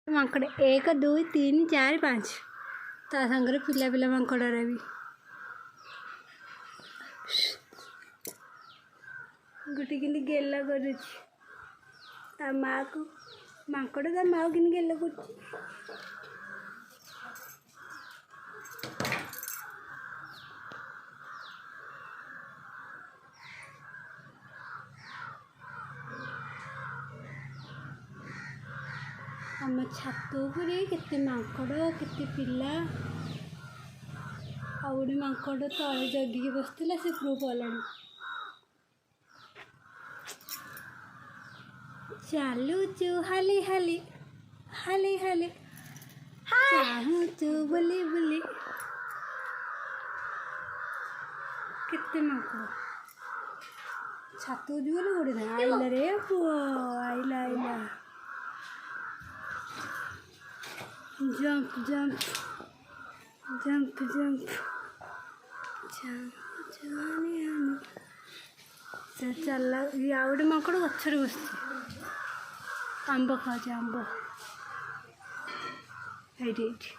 ମାଙ୍କଡ଼ 1 2 3 4 5 ତା ସାଙ୍ଗରେ ପିଲା ପିଲା ମାଙ୍କଡ଼ରେ ବି ଗୋଟେ କିନ୍ତି ଗେଲ କରୁଛି ତା ମାଆକୁ। ମାଙ୍କଡ଼ ତା ମାଆକୁ କିନ୍ତି ଗେଲ କରୁଛି। ଆମ ଛାତ ଉପରେ କେତେ ମାଙ୍କଡ଼ କେତେ ପିଲା। ଆଉ ଗୋଟେ ମାଙ୍କଡ଼ ତଳେ ଜଗିକି ବସିଥିଲା, ସେ ଉପରକୁ ପଳାଣି। ଚାଲୁଛୁ ହାଲି ହାଲି ହାଲି ହାଲି ଚାହୁଁଛୁ ବୁଲି ବୁଲି। କେତେ ମାଙ୍କଡ଼ ଛାତକୁ ଯିବ ବୋଲି ଗୋଟେ ନାହିଁ। ଆଇଲା ରେ ପୁଅ, ଆଇଲା ଆଇଲା। ଜମ୍ପ ଜମ୍ପ ଜମ୍ପ ଜମ୍ପ ସେ ଚାଲା। ଆଉ ଗୋଟେ ମାଙ୍କଡ଼ ଗଛରେ ବସିଛି, ଆମ୍ବ ଖାଉଛି। ଆମ୍ବ ଏଇଠି ଏଇଠି।